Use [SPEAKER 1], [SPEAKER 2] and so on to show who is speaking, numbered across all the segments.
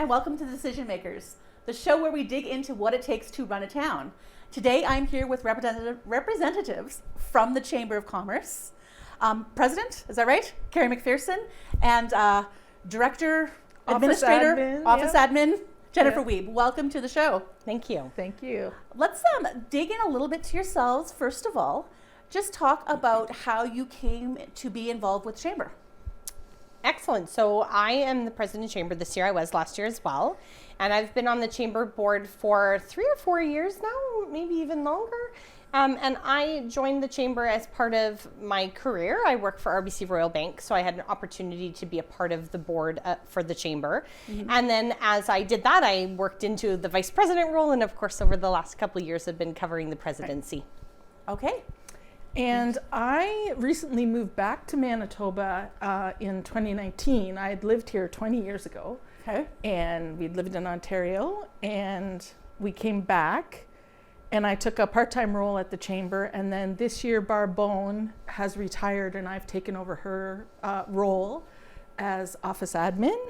[SPEAKER 1] and welcome to Decision Makers, the show where we dig into what it takes to run a town. Today I'm here with representatives from the Chamber of Commerce, President, is that right? Kerri MacPherson, and Director, Administrator, Office Admin, Jennifer Wiebe. Welcome to the show.
[SPEAKER 2] Thank you.
[SPEAKER 3] Thank you.
[SPEAKER 1] Let's dig in a little bit to yourselves, first of all. Just talk about how you came to be involved with Chamber.
[SPEAKER 2] Excellent. So I am the president of Chamber this year. I was last year as well. And I've been on the Chamber board for 3 or 4 years now, maybe even longer. And I joined the Chamber as part of my career. I work for RBC Royal Bank, so I had an opportunity to be a part of the board for the Chamber. Mm-hmm. And then as I did that, I worked into the vice president role. And of course, over the last couple of years, I've been covering the presidency.
[SPEAKER 1] Okay.
[SPEAKER 3] And I recently moved back to Manitoba in 2019. I had lived here 20 years ago.
[SPEAKER 1] Okay.
[SPEAKER 3] And we'd lived in Ontario, and we came back, and I took a part-time role at the Chamber. And then this year, Barbone has retired, and I've taken over her role as office admin.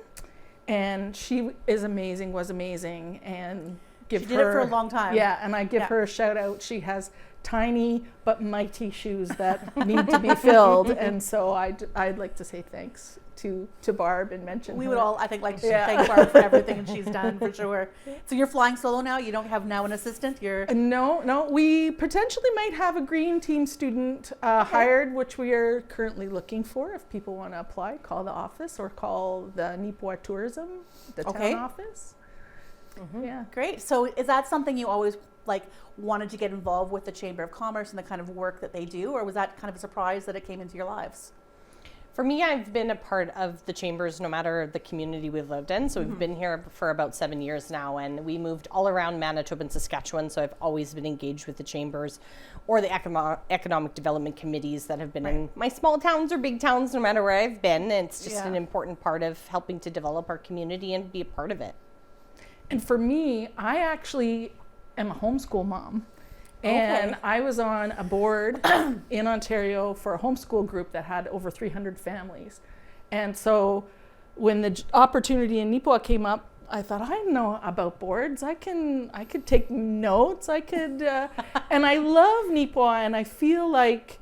[SPEAKER 3] And she is amazing, was amazing, and
[SPEAKER 1] she did it for a long time.
[SPEAKER 3] Yeah, and I give her a shout out. She has tiny but mighty shoes that need to be filled, and so I'd like to say thanks to Barb and mention
[SPEAKER 1] we
[SPEAKER 3] her.
[SPEAKER 1] would all, I think, like to thank Barb for everything she's done, for sure. So you're flying solo now? You don't have now an assistant? You're
[SPEAKER 3] No, we potentially might have a green team student hired, which we are currently looking for. If people want to apply, call the office or call the Neepawa Tourism, the town office.
[SPEAKER 1] Mm-hmm. Yeah, great. So is that something you always wanted to get involved with the Chamber of Commerce and the kind of work that they do, or was that kind of a surprise that it came into your lives?
[SPEAKER 2] For me, I've been a part of the Chambers no matter the community we've lived in. So we've been here for about 7 years now, and we moved all around Manitoba and Saskatchewan. So I've always been engaged with the Chambers or the economic development committees that have been in my small towns or big towns, no matter where I've been. And it's just an important part of helping to develop our community and be a part of it. And
[SPEAKER 3] for me, I actually am a homeschool mom. And I was on a board in Ontario for a homeschool group that had over 300 families. And so when the opportunity in Neepawa came up, I thought, I know about boards. I could take notes. And I love Neepawa, and I feel like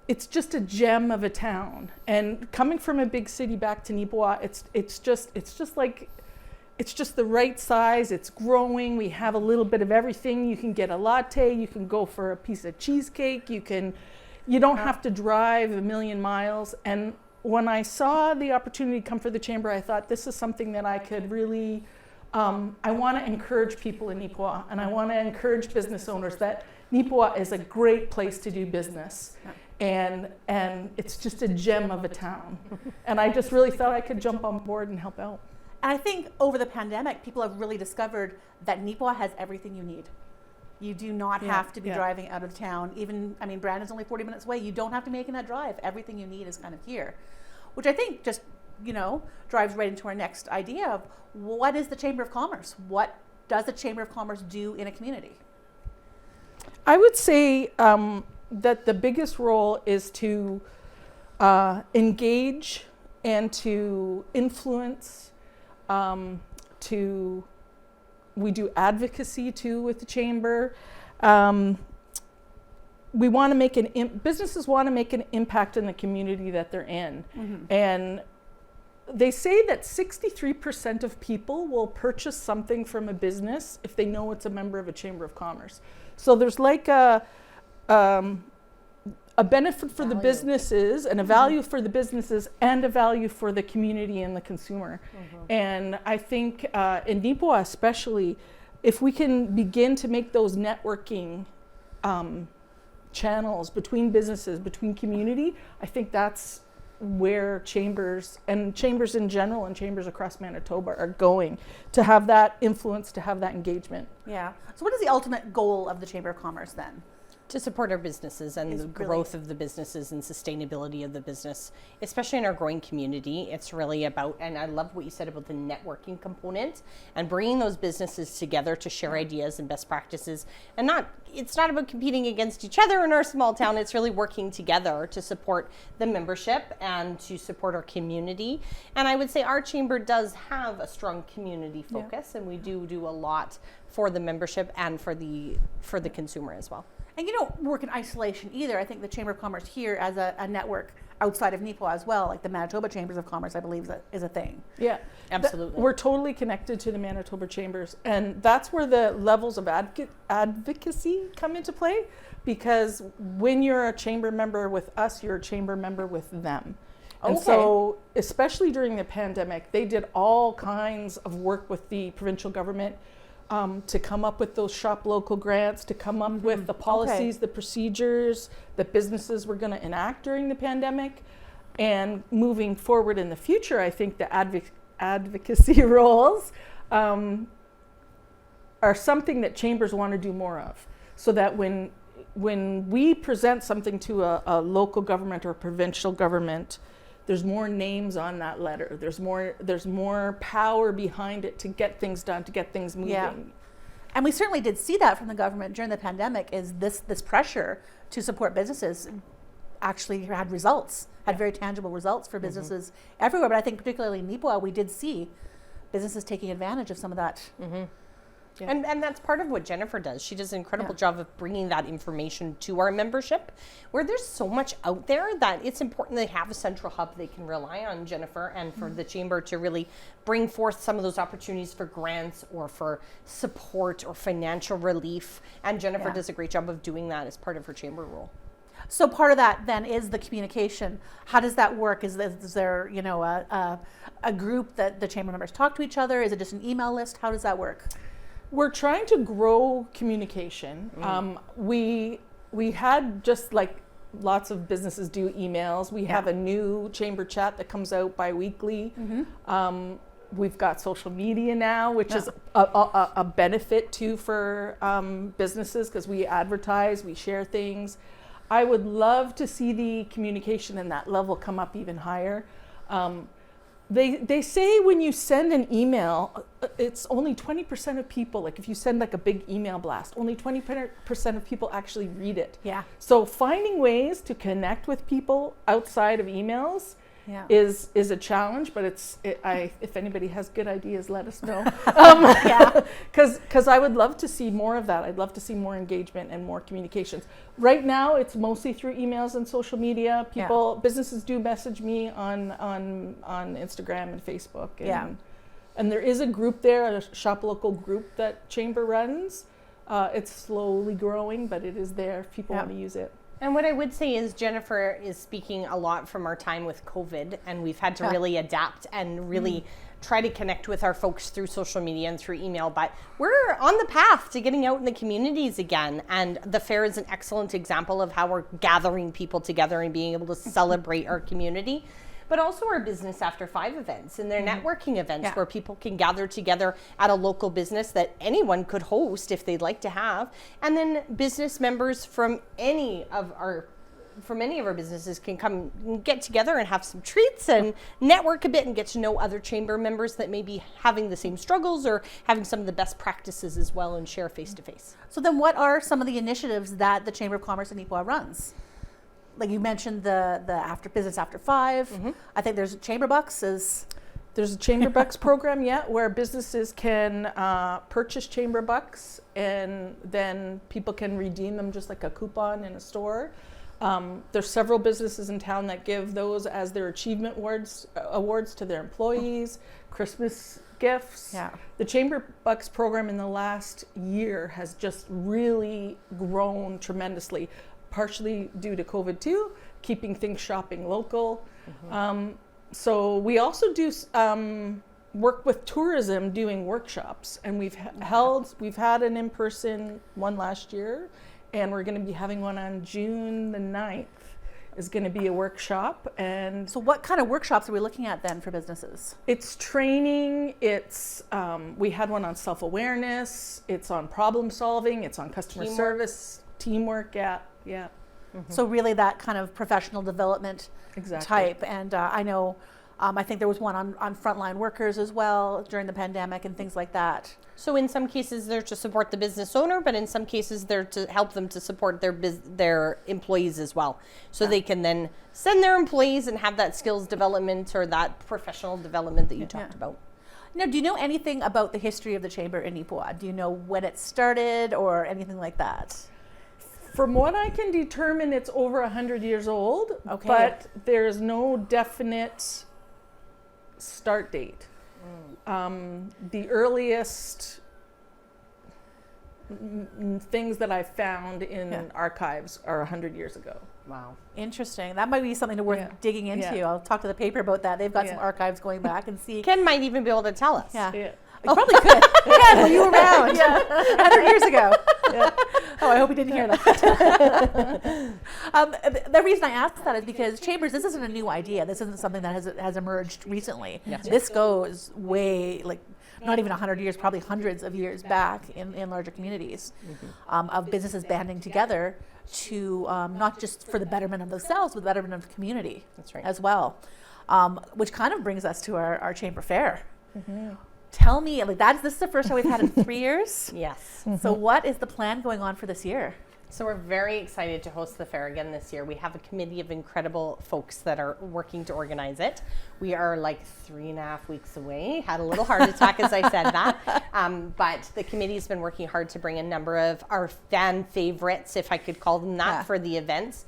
[SPEAKER 3] it's just a gem of a town. And coming from a big city back to Neepawa, it's just the right size. It's growing. We have a little bit of everything. You can get a latte. You can go for a piece of cheesecake. You don't have to drive a million miles. And when I saw the opportunity come for the Chamber, I thought this is something that I could really, I want to encourage people in Neepawa, and I want to encourage business owners that Neepawa is a great place to do business. And it's just a gem of a town. And I just really thought I could jump on board and help out.
[SPEAKER 1] And I think over the pandemic, people have really discovered that Neepawa has everything you need. You do not have to be driving out of town. Brandon's only 40 minutes away. You don't have to make that drive. Everything you need is kind of here, which I think just, drives right into our next idea of what is the Chamber of Commerce? What does the Chamber of Commerce do in a community?
[SPEAKER 3] I would say that the biggest role is to engage and to influence. We do advocacy too with the Chamber. We want to make businesses want to make an impact in the community that they're in. Mm-hmm. And they say that 63% of people will purchase something from a business if they know it's a member of a Chamber of Commerce. So there's like a benefit for the businesses and a value for the businesses and a value for the community and the consumer. Mm-hmm. And I think in Neepawa especially, if we can begin to make those networking channels between businesses, between community, I think that's where chambers in general and chambers across Manitoba are going, to have that influence, to have that engagement.
[SPEAKER 1] Yeah. So what is the ultimate goal of the Chamber of Commerce then?
[SPEAKER 2] to support our businesses and
[SPEAKER 1] It's
[SPEAKER 2] the
[SPEAKER 1] really-
[SPEAKER 2] growth of the businesses and sustainability of the business, especially in our growing community. It's really about, and I love what you said about the networking component and bringing those businesses together to share ideas and best practices. And it's not about competing against each other in our small town. It's really working together to support the membership and to support our community. And I would say our chamber does have a strong community focus, and we do a lot for the membership and for the consumer as well.
[SPEAKER 1] And you don't work in isolation either. I think the Chamber of Commerce here as a network outside of Neepawa as well, like the Manitoba Chambers of Commerce, I believe is a thing.
[SPEAKER 3] Yeah,
[SPEAKER 2] Absolutely.
[SPEAKER 3] We're totally connected to the Manitoba Chambers, and that's where the levels of advocacy come into play, because when you're a chamber member with us, you're a chamber member with them. And so, especially during the pandemic, they did all kinds of work with the provincial government to come up with those shop local grants, to come up with the policies, the procedures that businesses were going to enact during the pandemic. And moving forward in the future, I think the advocacy roles are something that chambers want to do more of, so that when we present something to a local government or provincial government, there's more names on that letter. There's more power behind it to get things done, to get things moving.
[SPEAKER 1] Yeah. And we certainly did see that from the government during the pandemic, is this pressure to support businesses actually had results, had very tangible results for businesses everywhere. But I think particularly in Neepawa, we did see businesses taking advantage of some of that.
[SPEAKER 3] Yeah.
[SPEAKER 2] And that's part of what Jennifer does. She does an incredible job of bringing that information to our membership, where there's so much out there that it's important they have a central hub they can rely on, Jennifer, and for the chamber to really bring forth some of those opportunities for grants or for support or financial relief. And Jennifer does a great job of doing that as part of her chamber role.
[SPEAKER 1] So part of that then is the communication. How does that work? Is there a group that the chamber members talk to each other? Is it just an email list? How does that work?
[SPEAKER 3] We're trying to grow communication. We had, just like lots of businesses do, emails. We have a new chamber chat that comes out bi-weekly. We've got social media now, which is a benefit too for businesses, because we advertise, we share things. I would love to see the communication in that level come up even higher. They say when you send an email, it's only 20% of people, like if you send like a big email blast, only 20% of people actually read it.
[SPEAKER 1] Yeah.
[SPEAKER 3] So finding ways to connect with people outside of emails is a challenge, but if anybody has good ideas, let us know. Because I would love to see more of that. I'd love to see more engagement and more communications. Right now, it's mostly through emails and social media. Businesses do message me on Instagram and Facebook. And there is a group there, a shop local group that Chamber runs. It's slowly growing, but it is there if people want to use it.
[SPEAKER 2] And what I would say is Jennifer is speaking a lot from our time with COVID, and we've had to really adapt and really try to connect with our folks through social media and through email. But we're on the path to getting out in the communities again. And the fair is an excellent example of how we're gathering people together and being able to celebrate our community. But also our Business After 5 events and their networking events where people can gather together at a local business that anyone could host if they'd like to have. And then business members from any of our businesses can come and get together and have some treats and network a bit and get to know other chamber members that may be having the same struggles or having some of the best practices as well, and share face to face.
[SPEAKER 1] So then what are some of the initiatives that the Chamber of Commerce in Neepawa runs? Like you mentioned the Business After 5. I think there's Chamber Bucks.
[SPEAKER 3] There's a Chamber Bucks program, where businesses can purchase Chamber Bucks, and then people can redeem them just like a coupon in a store. There's several businesses in town that give those as their achievement awards to their employees, Christmas gifts. The Chamber Bucks program in the last year has just really grown tremendously, partially due to COVID too, keeping things shopping local. So we also do work with tourism, doing workshops, and we've had an in-person one last year, and we're going to be having one on June the 9th. Is going to be a workshop. And
[SPEAKER 1] so what kind of workshops are we looking at then for businesses?
[SPEAKER 3] It's training, we had one on self-awareness, it's on problem solving, it's on customer service, teamwork, yeah.
[SPEAKER 1] So really that kind of professional development
[SPEAKER 3] Exactly.
[SPEAKER 1] type. And I know, I think there was one on frontline workers as well during the pandemic and things like that.
[SPEAKER 2] So in some cases they're to support the business owner, but in some cases they're to help them to support their employees as well. So they can then send their employees and have that skills development or that professional development that you talked about.
[SPEAKER 1] Now, do you know anything about the history of the chamber in Neepawa? Do you know when it started or anything like that?
[SPEAKER 3] From what I can determine, it's over 100 years old,
[SPEAKER 1] Okay.
[SPEAKER 3] but there's no definite start date. The earliest things that I've found in archives are 100 years ago.
[SPEAKER 2] Wow.
[SPEAKER 1] Interesting. That might be something worth digging into. I'll talk to the paper about that. They've got some archives going back and see.
[SPEAKER 2] Ken might even be able to tell us.
[SPEAKER 1] Yeah.
[SPEAKER 3] Yeah.
[SPEAKER 1] You probably could. Yeah, well, you were around 100 years ago. Oh, I hope you didn't hear that. The reason I asked that is because chambers, this isn't a new idea. This isn't something that has emerged recently.
[SPEAKER 2] Yes.
[SPEAKER 1] This goes way, like, not even 100 years, probably hundreds of years back in larger communities of businesses banding together to not just for the betterment of themselves, but the betterment of the community.
[SPEAKER 2] That's right.
[SPEAKER 1] As well. Which kind of brings us to our chamber fair. Tell me, like this is the first time we've had in 3 years.
[SPEAKER 2] Yes.
[SPEAKER 1] So what is the plan going on for this year?
[SPEAKER 2] So we're very excited to host the fair again this year. We have a committee of incredible folks that are working to organize it. We are like 3.5 weeks away. Had a little heart attack as I said that. But the committee's been working hard to bring a number of our fan favorites, if I could call them that, for the events.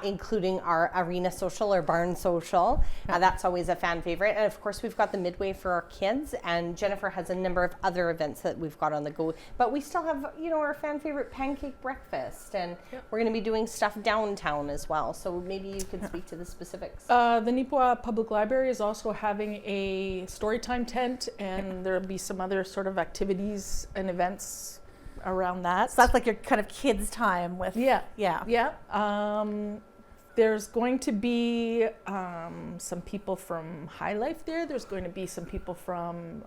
[SPEAKER 2] Including our arena social or barn social. That's always a fan favorite. And of course, we've got the midway for our kids, and Jennifer has a number of other events that we've got on the go. But we still have, our fan favorite pancake breakfast, and we're going to be doing stuff downtown as well. So maybe you can speak to the specifics.
[SPEAKER 3] The Neepawa Public Library is also having a storytime tent, and there'll be some other sort of activities and events around that.
[SPEAKER 1] So that's like your kind of kids' time with
[SPEAKER 3] there's going to be some people from High Life there. There's going to be some people from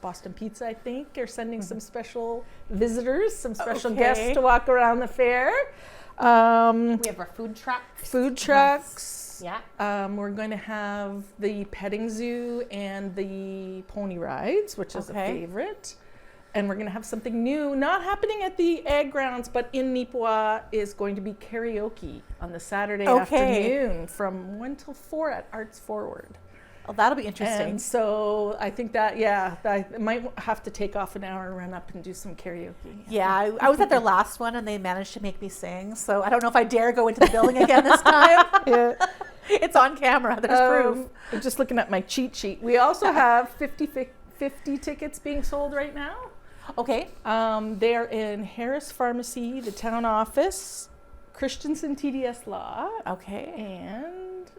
[SPEAKER 3] Boston Pizza, I think, are sending some special visitors, some special guests to walk around the fair.
[SPEAKER 2] We have our food trucks.
[SPEAKER 3] Food trucks.
[SPEAKER 2] Yeah.
[SPEAKER 3] We're going to have the petting zoo and the pony rides, which is a favorite. And we're going to have something new, not happening at the Ag Grounds, but in Neepawa, is going to be karaoke on the Saturday afternoon from 1 till 4 at Arts Forward.
[SPEAKER 1] Oh, that'll be interesting.
[SPEAKER 3] And so I think that, I might have to take off an hour and run up and do some karaoke.
[SPEAKER 1] Yeah, I was at their last one and they managed to make me sing. So I don't know if I dare go into the building again this time. It's on camera. There's proof.
[SPEAKER 3] I'm just looking at my cheat sheet. We also have 50 tickets being sold right now.
[SPEAKER 1] Okay.
[SPEAKER 3] They are in Harris Pharmacy, the town office, Christensen TDS Law.
[SPEAKER 1] Okay.
[SPEAKER 3] And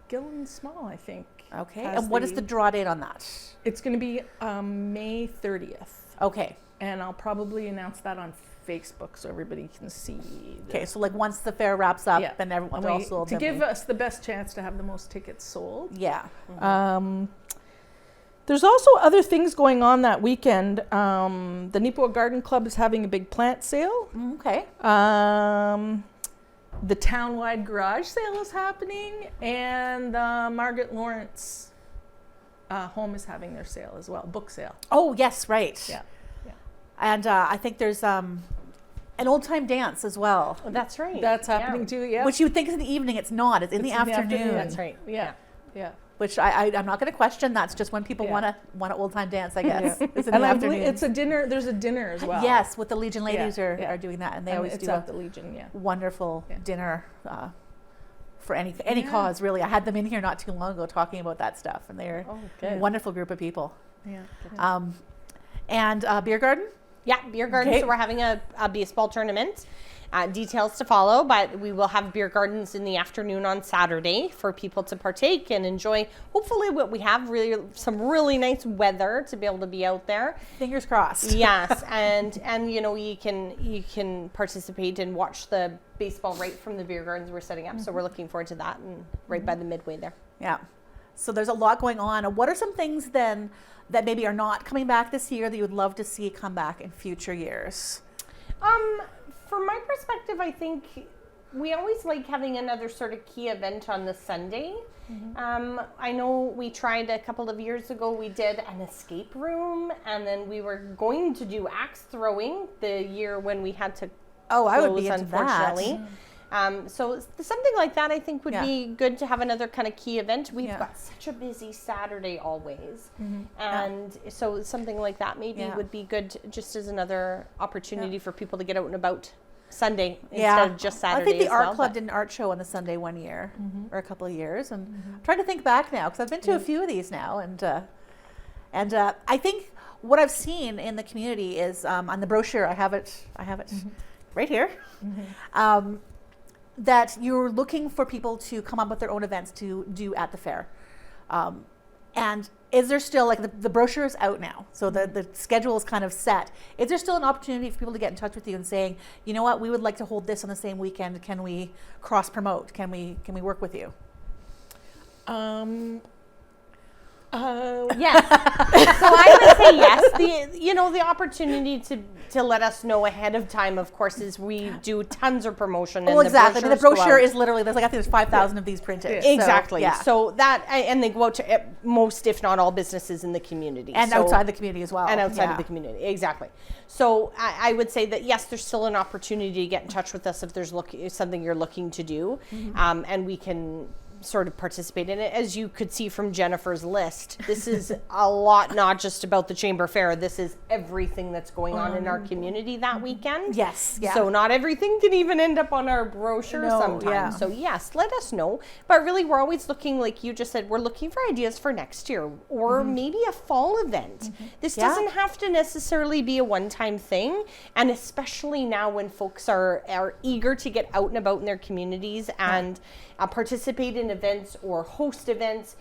[SPEAKER 3] Gillen Small, I think.
[SPEAKER 1] Okay. And what is the draw date on that?
[SPEAKER 3] It's going to be May 30th.
[SPEAKER 1] Okay.
[SPEAKER 3] And I'll probably announce that on Facebook so everybody can see.
[SPEAKER 1] Okay, so like once the fair wraps up and everyone's all sold.
[SPEAKER 3] To give us the best chance to have the most tickets sold.
[SPEAKER 1] Yeah.
[SPEAKER 3] There's also other things going on that weekend. The Neepawa Garden Club is having a big plant sale.
[SPEAKER 1] Okay.
[SPEAKER 3] The townwide garage sale is happening, and the Margaret Lawrence home is having their sale as well, book sale.
[SPEAKER 1] Oh, yes, right.
[SPEAKER 3] Yeah.
[SPEAKER 1] And I think there's an old time dance as well.
[SPEAKER 2] Oh, that's right.
[SPEAKER 3] That's happening too, yeah.
[SPEAKER 1] Which you would think is in the evening. It's not. It's in the afternoon.
[SPEAKER 2] That's right.
[SPEAKER 3] Yeah.
[SPEAKER 1] Which I'm not going to question. That's just when people want an old time dance, I guess. It's in
[SPEAKER 3] And
[SPEAKER 1] the
[SPEAKER 3] I believe
[SPEAKER 1] afternoon.
[SPEAKER 3] it's a dinner. There's a dinner as well.
[SPEAKER 1] Yes, with the Legion ladies are doing that, and they always
[SPEAKER 3] it's
[SPEAKER 1] do
[SPEAKER 3] at
[SPEAKER 1] a
[SPEAKER 3] the Legion. Yeah.
[SPEAKER 1] wonderful dinner for any cause. Really, I had them in here not too long ago talking about that stuff, and they're a wonderful group of people.
[SPEAKER 3] Yeah.
[SPEAKER 1] And beer garden.
[SPEAKER 2] Yeah, beer garden.
[SPEAKER 1] Okay.
[SPEAKER 2] So we're having a baseball tournament. Details to follow, but we will have beer gardens in the afternoon on Saturday for people to partake and enjoy. Hopefully, what we have some really nice weather to be able to be out there.
[SPEAKER 1] Fingers crossed.
[SPEAKER 2] Yes, and you can participate and watch the baseball right from the beer gardens we're setting up. So we're looking forward to that, and right by the midway there.
[SPEAKER 1] Yeah. So there's a lot going on. What are some things then that maybe are not coming back this year that you would love to see come back in future years?
[SPEAKER 2] From my perspective, I think we always like having another sort of key event on the Sunday. I know we tried a couple of years ago, we did an escape room, and then we were going to do axe throwing the year when we had to
[SPEAKER 1] I would
[SPEAKER 2] close,
[SPEAKER 1] be into
[SPEAKER 2] unfortunately. So something like that I think would be good to have another kind of key event. We've got such a busy Saturday always. And so something like that maybe would be good just as another opportunity for people to get out and about Sunday instead of just Saturday.
[SPEAKER 1] I think the
[SPEAKER 2] as
[SPEAKER 1] art club did an art show on the Sunday one year or a couple of years, and I'm trying to think back now because I've been to a few of these now, and I think what I've seen in the community is on the brochure, I have it right here, that you're looking for people to come up with their own events to do at the fair. And is there still, like the brochure is out now, so the schedule is kind of set. Is there still an opportunity for people to get in touch with you and saying, you know what, we would like to hold this on the same weekend. Can we cross promote? Can we work with you?
[SPEAKER 2] Yes. So I would say yes. The opportunity to let us know ahead of time, of course, is we do tons of promotion.
[SPEAKER 1] Well, exactly. The brochure is literally, I think there's 5,000 of these printed.
[SPEAKER 2] Exactly.
[SPEAKER 1] So,
[SPEAKER 2] so that, and they go out to most, if not all, businesses in the community.
[SPEAKER 1] And outside the community as well.
[SPEAKER 2] And outside of the community. Exactly. So I would say that, yes, there's still an opportunity to get in touch with us if there's something you're looking to do. And we can sort of participate in it. As you could see from Jennifer's list, this is a lot, not just about the Chamber Fair. This is everything that's going on in our community that weekend.
[SPEAKER 1] Yes. Yeah.
[SPEAKER 2] So not everything can even end up on our brochure sometimes. Yeah. So yes, let us know. But really, we're always looking, like you just said, we're looking for ideas for next year or maybe a fall event. This doesn't have to necessarily be a one-time thing. And especially now when folks are eager to get out and about in their communities and participate in events or host events,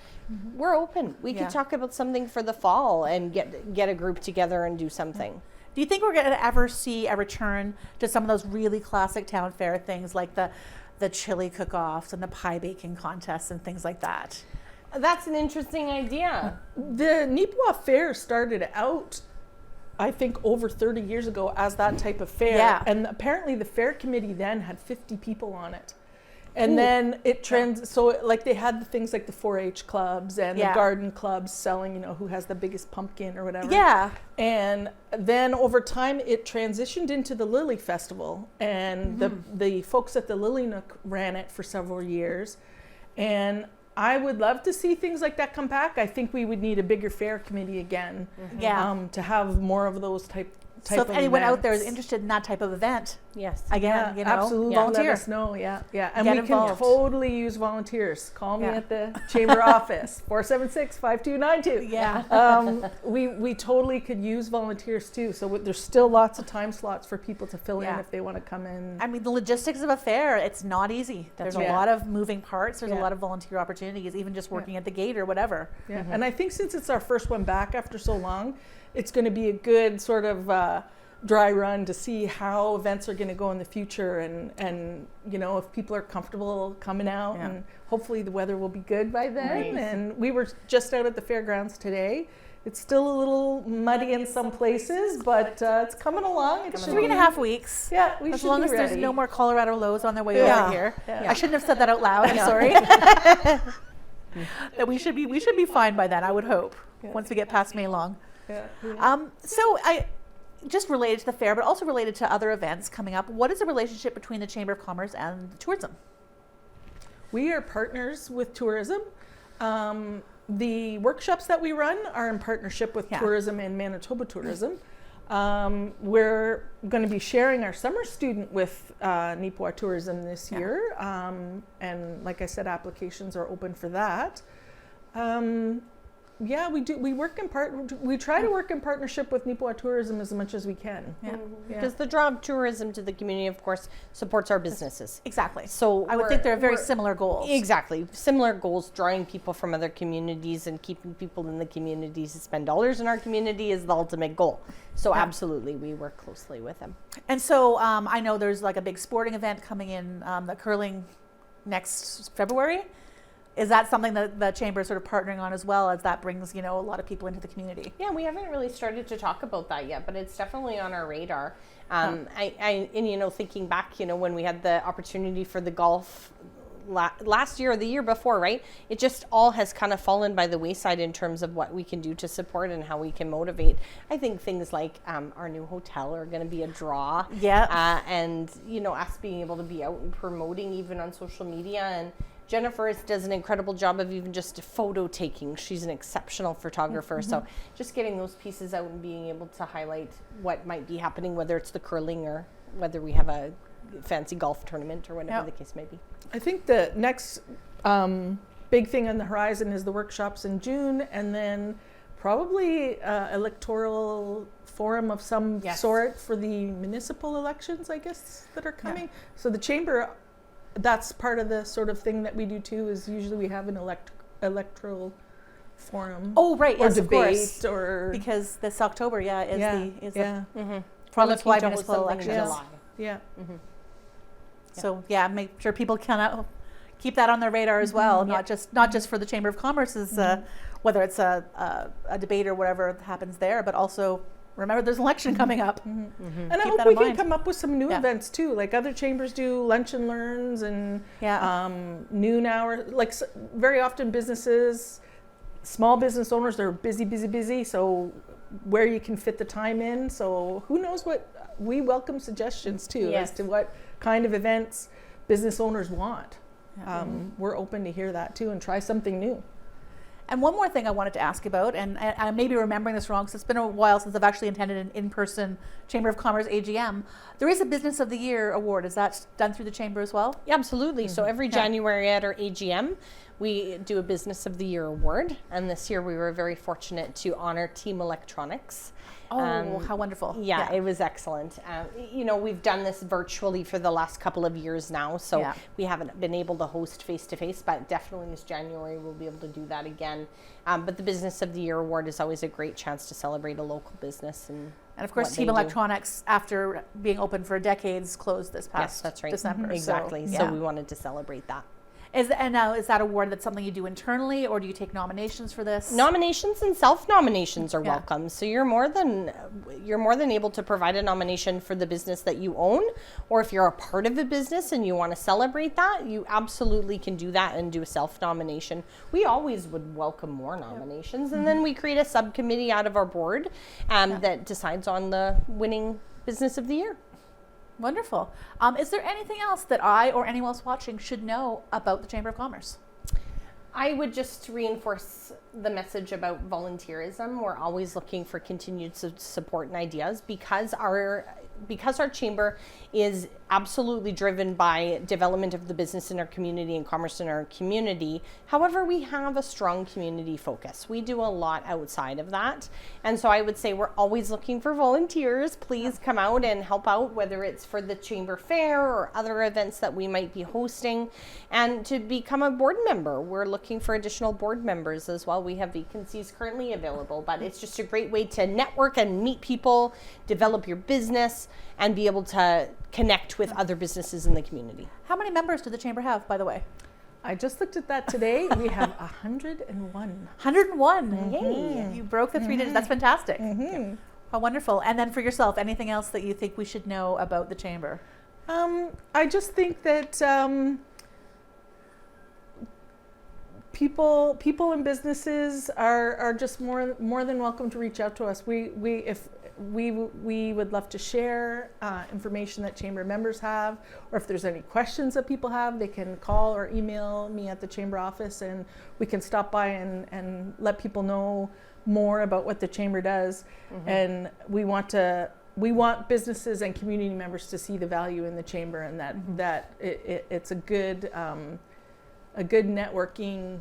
[SPEAKER 2] we're open. We could talk about something for the fall and get a group together and do something.
[SPEAKER 1] Do you think we're going to ever see a return to some of those really classic town fair things like the chili cook-offs and the pie baking contests and things like that?
[SPEAKER 2] That's an interesting idea.
[SPEAKER 3] The Neepawa Fair started out, I think, over 30 years ago as that type of fair.
[SPEAKER 1] Yeah.
[SPEAKER 3] And apparently the fair committee then had 50 people on it. And then it so like they had the things like the 4-H clubs and the garden clubs selling, who has the biggest pumpkin or whatever.
[SPEAKER 1] Yeah.
[SPEAKER 3] And then over time it transitioned into the Lily Festival, and the folks at the Lily Nook ran it for several years. And I would love to see things like that come back. I think we would need a bigger fair committee again to have more of those type
[SPEAKER 1] so if anyone
[SPEAKER 3] events
[SPEAKER 1] out there is interested in that type of event,
[SPEAKER 3] yes,
[SPEAKER 1] again,
[SPEAKER 3] absolutely,
[SPEAKER 1] volunteer.
[SPEAKER 3] Let us know. And
[SPEAKER 1] Get
[SPEAKER 3] we
[SPEAKER 1] involved.
[SPEAKER 3] can totally use volunteers. Call me at the chamber office, 476-5292. We totally could use volunteers too. So there's still lots of time slots for people to fill in if they want to come in.
[SPEAKER 1] I mean, the logistics of a fair, it's not easy. There's a lot of moving parts. There's a lot of volunteer opportunities, even just working at the gate or whatever.
[SPEAKER 3] And I think since it's our first one back after so long, it's going to be a good sort of dry run to see how events are going to go in the future, and if people are comfortable coming out, and hopefully the weather will be good by then. Nice. And we were just out at the fairgrounds today. It's still a little muddy in some places, but it's coming along. It's
[SPEAKER 1] 3.5 weeks.
[SPEAKER 3] Yeah, we
[SPEAKER 1] as
[SPEAKER 3] should
[SPEAKER 1] long
[SPEAKER 3] be
[SPEAKER 1] as
[SPEAKER 3] ready.
[SPEAKER 1] there's no more Colorado lows on their way over here. I shouldn't have said that out loud. I'm sorry. That we should be fine by then, I would hope, once we get past May long. So I just related to the fair, but also related to other events coming up. What is the relationship between the Chamber of Commerce and tourism?
[SPEAKER 3] We are partners with tourism. The workshops that we run are in partnership with tourism and Manitoba Tourism. We're going to be sharing our summer student with Neepawa Tourism this year. And like I said, applications are open for that. We do. We try to work in partnership with Neepawa Tourism as much as we can.
[SPEAKER 2] Because the draw of tourism to the community, of course, supports our businesses.
[SPEAKER 1] Exactly.
[SPEAKER 2] So
[SPEAKER 1] I would think they're very similar goals.
[SPEAKER 2] Exactly. Similar goals, drawing people from other communities and keeping people in the communities to spend dollars in our community is the ultimate goal. So absolutely, we work closely with them.
[SPEAKER 1] And so I know there's like a big sporting event coming in, the curling next February. is that something that the chamber is sort of partnering on as well, as that brings, a lot of people into the community?
[SPEAKER 2] Yeah, we haven't really started to talk about that yet, but it's definitely on our radar. And thinking back, when we had the opportunity for the golf last year or the year before, right? It just all has kind of fallen by the wayside in terms of what we can do to support and how we can motivate. I think things like our new hotel are going to be a draw.
[SPEAKER 1] Yeah.
[SPEAKER 2] And, us being able to be out and promoting even on social media. And Jennifer does an incredible job of even just photo taking. She's an exceptional photographer. So just getting those pieces out and being able to highlight what might be happening, whether it's the curling or whether we have a fancy golf tournament or whatever the case may be.
[SPEAKER 3] I think the next big thing on the horizon is the workshops in June, and then probably electoral forum of some sort for the municipal elections, I guess, that are coming. Yeah. So the chamber, that's part of the sort of thing that we do too, is usually we have an electoral forum.
[SPEAKER 1] Oh, right.
[SPEAKER 3] Or
[SPEAKER 1] yes,
[SPEAKER 3] debate,
[SPEAKER 1] of course.
[SPEAKER 3] or
[SPEAKER 1] because this October, is the
[SPEAKER 2] We're
[SPEAKER 1] province-wide
[SPEAKER 2] looking to
[SPEAKER 1] municipal
[SPEAKER 2] hold something in
[SPEAKER 1] elections.
[SPEAKER 2] July.
[SPEAKER 3] yeah.
[SPEAKER 1] So make sure people can keep that on their radar as well, not just for the Chamber of Commerce's, whether it's a debate or whatever happens there, but also remember there's an election coming up.
[SPEAKER 3] And I hope we can come up with some new events too, like other chambers do lunch and learns and noon hour. Like very often businesses, small business owners, they're busy. So where you can fit the time in. So who knows what, we welcome suggestions too as to what kind of events business owners want. We're open to hear that too and try something new.
[SPEAKER 1] And one more thing I wanted to ask about, and I may be remembering this wrong, because it's been a while since I've actually attended an in-person Chamber of Commerce AGM. There is a Business of the Year award. Is that done through the Chamber as well?
[SPEAKER 2] Yeah, absolutely. So every January at our AGM, we do a Business of the Year award. And this year we were very fortunate to honor Team Electronics.
[SPEAKER 1] Oh, how wonderful.
[SPEAKER 2] Yeah, it was excellent. We've done this virtually for the last couple of years now, so we haven't been able to host face-to-face, but definitely this January we'll be able to do that again. But the Business of the Year award is always a great chance to celebrate a local business. And
[SPEAKER 1] of course, Team Electronics, after being open for decades, closed this past December.
[SPEAKER 2] Exactly. So we wanted to celebrate that.
[SPEAKER 1] Is that award, that's something you do internally, or do you take nominations for this?
[SPEAKER 2] Nominations and self-nominations are welcome. So you're more than able to provide a nomination for the business that you own, or if you're a part of a business and you want to celebrate that, you absolutely can do that and do a self-nomination. We always would welcome more nominations, and then we create a subcommittee out of our board that decides on the winning Business of the Year.
[SPEAKER 1] Wonderful. Is there anything else that I or anyone else watching should know about the Chamber of Commerce?
[SPEAKER 2] I would just reinforce the message about volunteerism. We're always looking for continued support and ideas because our chamber is absolutely driven by development of the business in our community and commerce in our community. However, we have a strong community focus. We do a lot outside of that. And so I would say we're always looking for volunteers. Please come out and help out, whether it's for the Chamber Fair or other events that we might be hosting. And to become a board member, we're looking for additional board members as well. We have vacancies currently available, but it's just a great way to network and meet people, develop your business, and be able to connect with other businesses in the community.
[SPEAKER 1] How many members do the Chamber have, by the way?
[SPEAKER 3] I just looked at that today. We have 101.
[SPEAKER 1] 101. Yay. You broke the 3 digits. That's fantastic. How wonderful. And then for yourself, anything else that you think we should know about the Chamber?
[SPEAKER 3] I just think that people and businesses are just more than welcome to reach out to us. We would love to share information that chamber members have, or if there's any questions that people have, they can call or email me at the chamber office, and we can stop by and let people know more about what the chamber does. And we want businesses and community members to see the value in the chamber, and that it's a good networking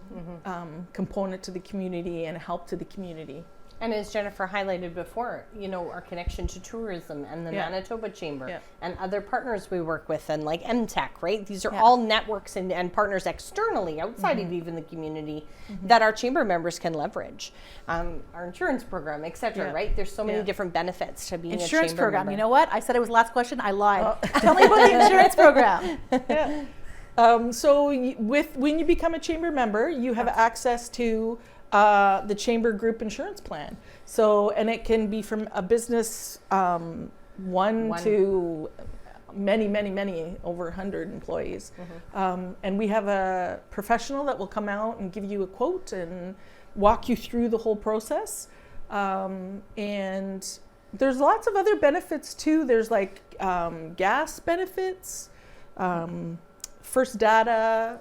[SPEAKER 3] component to the community and help to the community.
[SPEAKER 2] And as Jennifer highlighted before, our connection to tourism and the Manitoba Chamber and other partners we work with, and like MTech, right? These are all networks and partners externally, outside of even the community, that our chamber members can leverage. Our insurance program, et cetera, right? There's so many different benefits to being a chamber member.
[SPEAKER 1] Insurance program. You know what? I said it was last question. I lied. Tell me about the insurance program.
[SPEAKER 3] So when you become a chamber member, you have access to the chamber group insurance plan. So, and it can be from a business one to many, over 100 employees. And we have a professional that will come out and give you a quote and walk you through the whole process. And there's lots of other benefits too. There's like gas benefits, first data,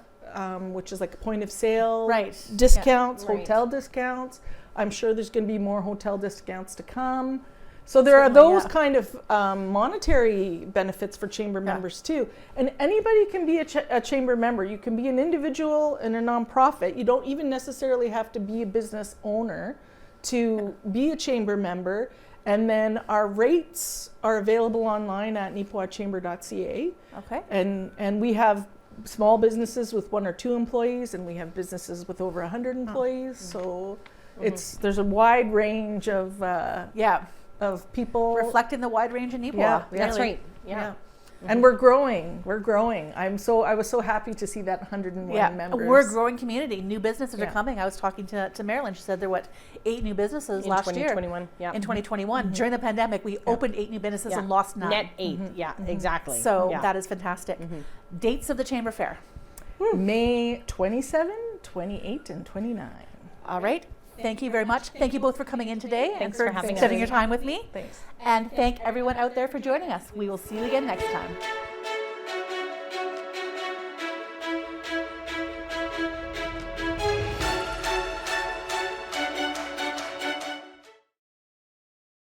[SPEAKER 3] which is like a point of sale discounts, hotel discounts. I'm sure there's going to be more hotel discounts to come. So there are those kind of monetary benefits for chamber members too. And anybody can be a chamber member. You can be an individual and a nonprofit. You don't even necessarily have to be a business owner to be a chamber member. And then our rates are available online at neepawachamber.ca. Okay. And we have small businesses with 1 or 2 employees, and we have businesses with over 100 employees. So there's a wide range of people
[SPEAKER 1] reflecting the wide range in Neepawa.
[SPEAKER 3] Yeah,
[SPEAKER 2] that's right. Yeah.
[SPEAKER 3] And we're growing. I was so happy to see that 101 members.
[SPEAKER 1] We're a growing community. New businesses are coming. I was talking to Marilyn. She said there were 8 new businesses last year. In 2021. During the pandemic, we opened 8 new businesses and lost 9.
[SPEAKER 2] Net 8. Yeah, exactly.
[SPEAKER 1] So that is fantastic. Dates of the Chamber Fair.
[SPEAKER 3] May 27, 28, and 29.
[SPEAKER 1] All right. Thank you very much. Thank you both for coming in today
[SPEAKER 2] and for having
[SPEAKER 1] spending your time with me.
[SPEAKER 3] Thanks.
[SPEAKER 1] And thank everyone out there for joining us. We will see you again next time.